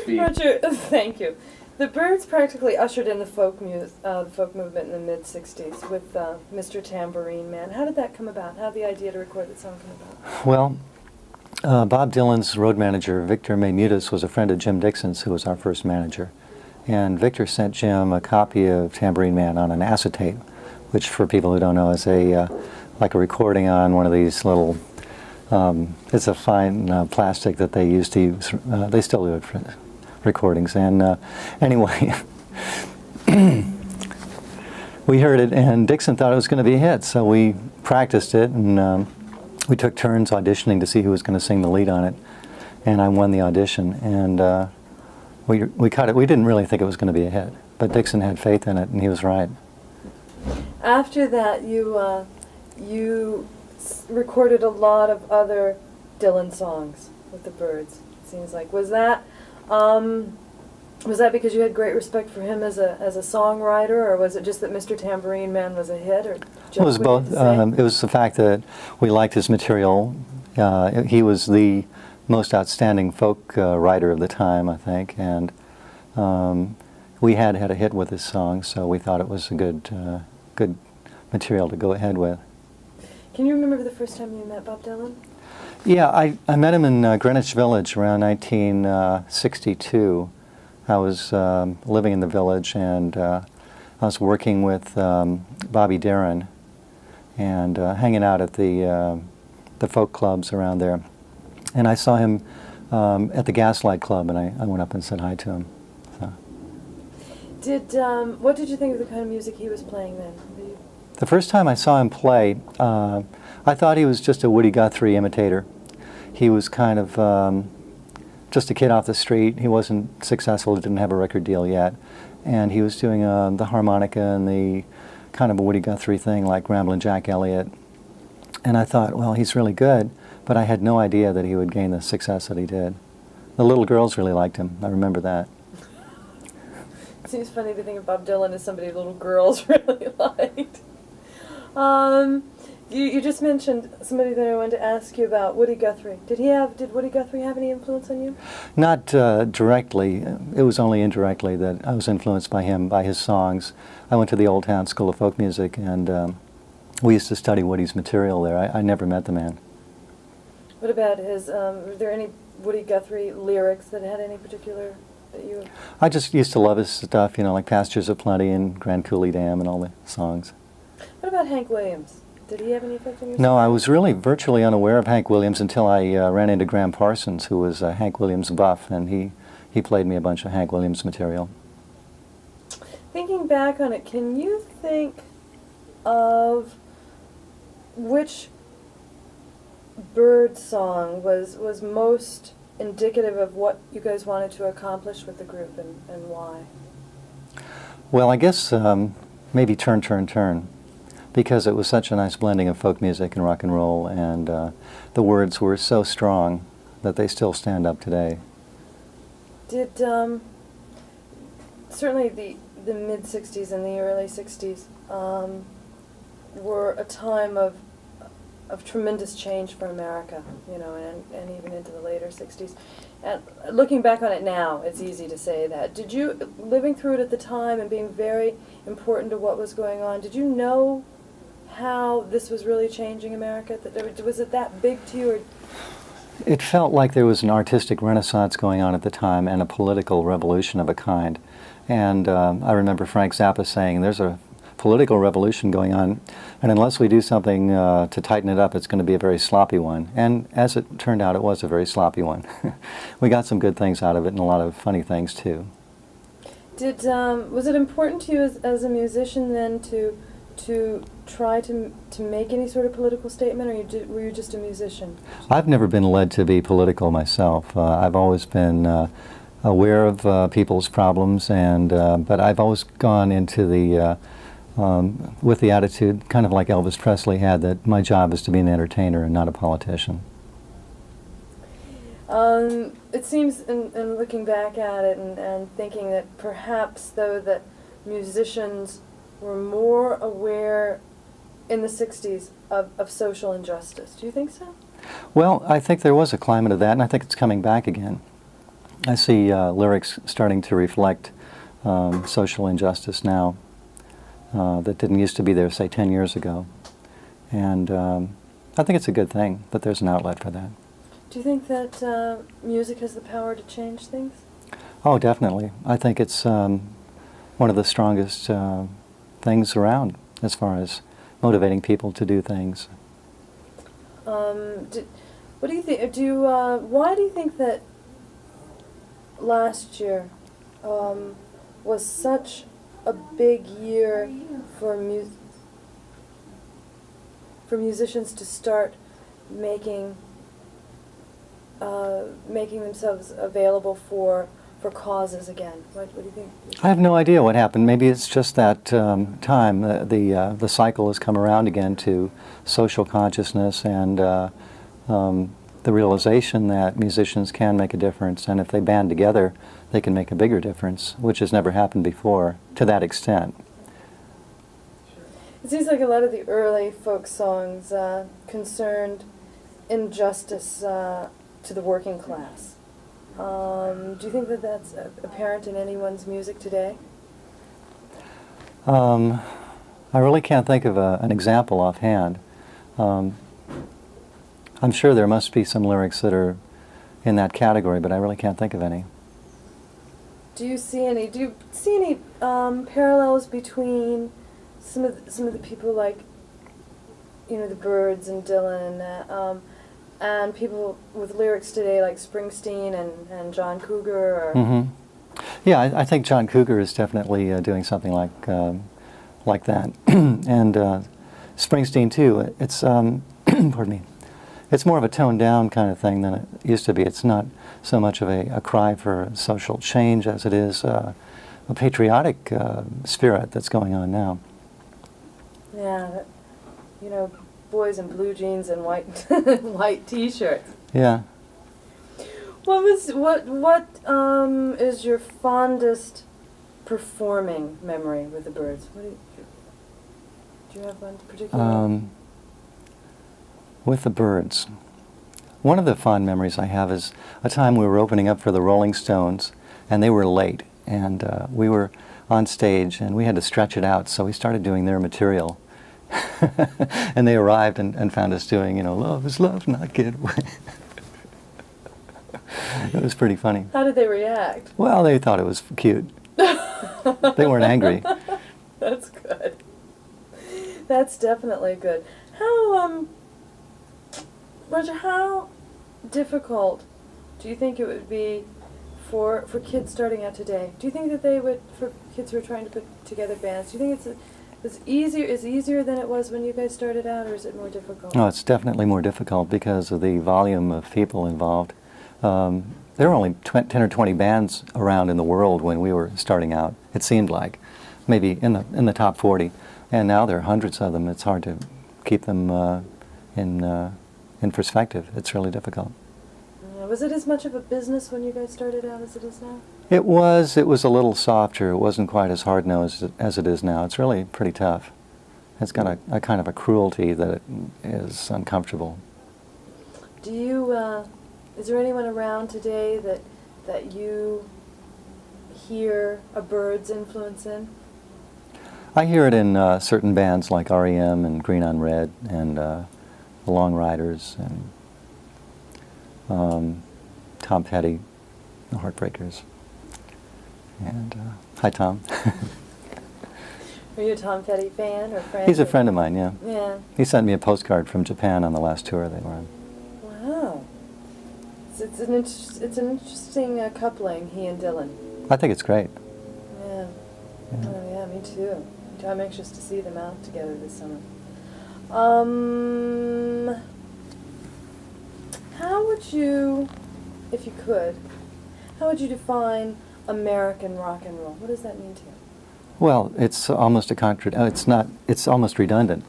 speed. Roger, thank you. The Byrds practically ushered in the folk movement in the mid-'60s with Mr. Tambourine Man. How did that come about? How did the idea to record that song come about? Well, Bob Dylan's road manager, Victor Maymutis, was a friend of Jim Dixon's, who was our first manager. And Victor sent Jim a copy of Tambourine Man on an acetate, which, for people who don't know, is like a recording on one of these little, it's a fine plastic that they used to use, they still do it for recordings. And anyway, we heard it, and Dixon thought it was going to be a hit, so we practiced it, and we took turns auditioning to see who was going to sing the lead on it. And I won the audition, and we cut it. We didn't really think it was going to be a hit, but Dixon had faith in it, and he was right. After that, you recorded a lot of other Dylan songs with the Byrds, it seems like. Was that because you had great respect for him as a songwriter, or was it just that Mr. Tambourine Man was a hit? Or it was both. It was the fact that we liked his material. He was the most outstanding folk writer of the time, I think, and we had a hit with his songs, so we thought it was a good material to go ahead with. Can you remember the first time you met Bob Dylan? Yeah, I met him in Greenwich Village around 1962. I was living in the village, and I was working with Bobby Darin and hanging out at the folk clubs around there. And I saw him at the Gaslight Club, and I went up and said hi to him. So. What did you think of the kind of music he was playing then? The first time I saw him play, I thought he was just a Woody Guthrie imitator. He was kind of just a kid off the street. He wasn't successful, didn't have a record deal yet. And he was doing the harmonica and the kind of a Woody Guthrie thing like Ramblin' Jack Elliott. And I thought, well, he's really good, but I had no idea that he would gain the success that he did. The little girls really liked him. I remember that. It seems funny to think of Bob Dylan as somebody little girls really liked. You just mentioned somebody that I wanted to ask you about, Woody Guthrie. Did Woody Guthrie have any influence on you? Not directly. It was only indirectly that I was influenced by him, by his songs. I went to the Old Town School of Folk Music, and we used to study Woody's material there. I never met the man. What about his, were there any Woody Guthrie lyrics that had any particular that you... I just used to love his stuff, you know, like Pastures of Plenty and Grand Coulee Dam and all the songs. What about Hank Williams? Did he have any effect on your No, I was really virtually unaware of Hank Williams until I ran into Graham Parsons, who was a Hank Williams buff, and he played me a bunch of Hank Williams material. Thinking back on it, can you think of which Bird song was most indicative of what you guys wanted to accomplish with the group, and why? Well, I guess maybe Turn, Turn, Turn, because it was such a nice blending of folk music and rock and roll, and the words were so strong that they still stand up today. Did, certainly the mid-'60s and the early '60s were a time of tremendous change for America, you know, and even into the later '60s. And looking back on it now, it's easy to say that. Did you, living through it at the time and being very important to what was going on, did you know how this was really changing America? Was it that big to you? Or? It felt like there was an artistic renaissance going on at the time and a political revolution of a kind. And I remember Frank Zappa saying, there's a political revolution going on, and unless we do something to tighten it up, it's going to be a very sloppy one. And as it turned out, it was a very sloppy one. We got some good things out of it and a lot of funny things too. Was it important to you as a musician then to try to make any sort of political statement, or were you just a musician? I've never been led to be political myself. I've always been aware of people's problems, and but I've always gone into the with the attitude, kind of like Elvis Presley had, that my job is to be an entertainer and not a politician. It seems, in looking back at it and thinking that perhaps, though, that musicians were more aware in the '60s of social injustice. Do you think so? Well, I think there was a climate of that, and I think it's coming back again. I see lyrics starting to reflect social injustice now that didn't used to be there, say, 10 years ago. And I think it's a good thing that there's an outlet for that. Do you think that music has the power to change things? Oh, definitely. I think it's one of the strongest things around as far as motivating people to do things. What do you think? Why do you think that last year was such a big year for musicians to start making themselves available for causes again? What do you think? I have no idea what happened. Maybe it's just that time. The cycle has come around again to social consciousness and the realization that musicians can make a difference, and if they band together, they can make a bigger difference, which has never happened before to that extent. It seems like a lot of the early folk songs concerned injustice to the working class. Do you think that that's apparent in anyone's music today? I really can't think of an example offhand. I'm sure there must be some lyrics that are in that category, but I really can't think of any. Do you see any parallels between some of the people like, the Byrds and Dylan, and people with lyrics today like Springsteen and John Cougar? Or Mm-hmm. Yeah, I think John Cougar is definitely doing something like that, and Springsteen too. It's pardon me. It's more of a toned down kind of thing than it used to be. It's not so much of a cry for social change as it is a patriotic spirit that's going on now. Yeah, boys in blue jeans and white T-shirts. Yeah. What is your fondest performing memory with the Byrds? Do you have one particular? With the Byrds, one of the fond memories I have is a time we were opening up for the Rolling Stones, and they were late, and we were on stage, and we had to stretch it out, so we started doing their material. And they arrived and found us doing, Love is Love, Not Get Away. It was pretty funny. How did they react? Well, they thought it was cute. They weren't angry. That's good. That's definitely good. Roger, how difficult do you think it would be for kids starting out today? Do you think that for kids who are trying to put together bands, do you think it's easier than it was when you guys started out, or is it more difficult? No, it's definitely more difficult because of the volume of people involved. There were only 10 or 20 bands around in the world when we were starting out. It seemed like maybe in the top 40, and now there are hundreds of them. It's hard to keep them in perspective. It's really difficult. Was it as much of a business when you guys started out as it is now? It was a little softer. It wasn't quite as hard-nosed as it is now. It's really pretty tough. It's got a kind of a cruelty that is uncomfortable. Do you, is there anyone around today that you hear a Byrds influence in? I hear it in certain bands like REM and Green on Red and the Long Riders and Tom Petty, the Heartbreakers. And hi, Tom. Are you a Tom Petty fan or friend? He's a friend of mine, yeah. Yeah. He sent me a postcard from Japan on the last tour they were on. Wow. It's an interesting coupling, he and Dylan. I think it's great. Yeah. Oh yeah, me too. I'm anxious to see them out together this summer. How would you, if you could, how would you define American rock and roll? What does that mean to you? Well, it's almost it's almost redundant,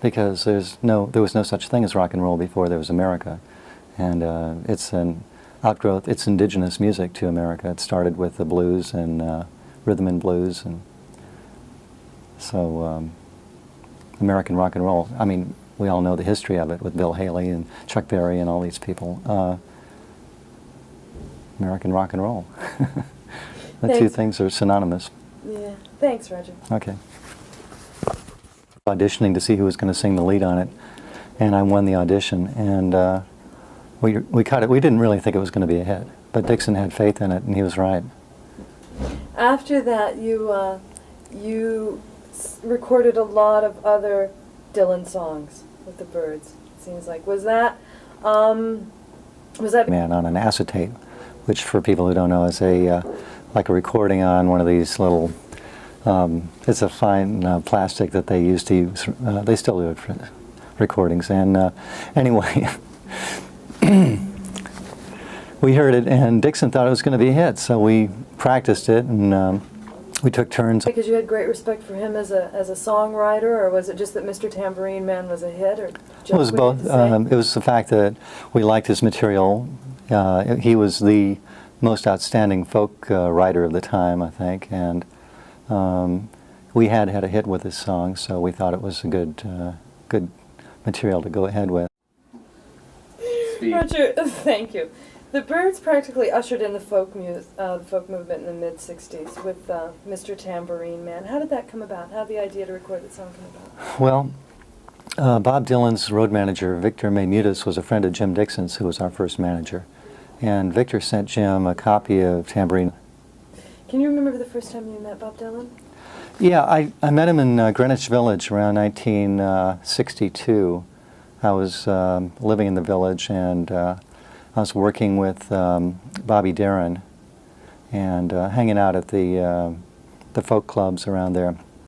because there was no such thing as rock and roll before there was America, and it's an outgrowth. It's indigenous music to America. It started with the blues and rhythm and blues, and so American rock and roll. I mean, we all know the history of it with Bill Haley and Chuck Berry and all these people. American rock and roll. The two Thanks. things are synonymous. Yeah. Thanks, Roger. Okay. Auditioning to see who was going to sing the lead on it, and I won the audition, and we cut it. We didn't really think it was going to be a hit, but Dixon had faith in it, and he was right. After that, you recorded a lot of other Dylan songs with the Byrds. It seems like was that Man on an acetate, which for people who don't know is a like a recording on one of these little. It's a fine plastic that they used to use. They still do it for recordings. And anyway, we heard it, and Dixon thought it was going to be a hit, so we practiced it, and we took turns. because you had great respect for him as a songwriter, or was it just that Mr. Tambourine Man was a hit, or It was both. It was the fact that we liked his material. He was the most outstanding folk writer of the time, I think, and we had a hit with his song, so we thought it was a good material to go ahead with. Roger, thank you. The Byrds practically ushered in the folk movement in the mid-'60s with Mr. Tambourine Man. How did that come about? How did the idea to record that song come about? Well, Bob Dylan's road manager, Victor Maymutis, was a friend of Jim Dixon's, who was our first manager. And Victor sent Jim a copy of Tambourine. Can you remember the first time you met Bob Dylan? Yeah, I met him in Greenwich Village around 1962. I was living in the village, and I was working with Bobby Darin and hanging out at the folk clubs around there.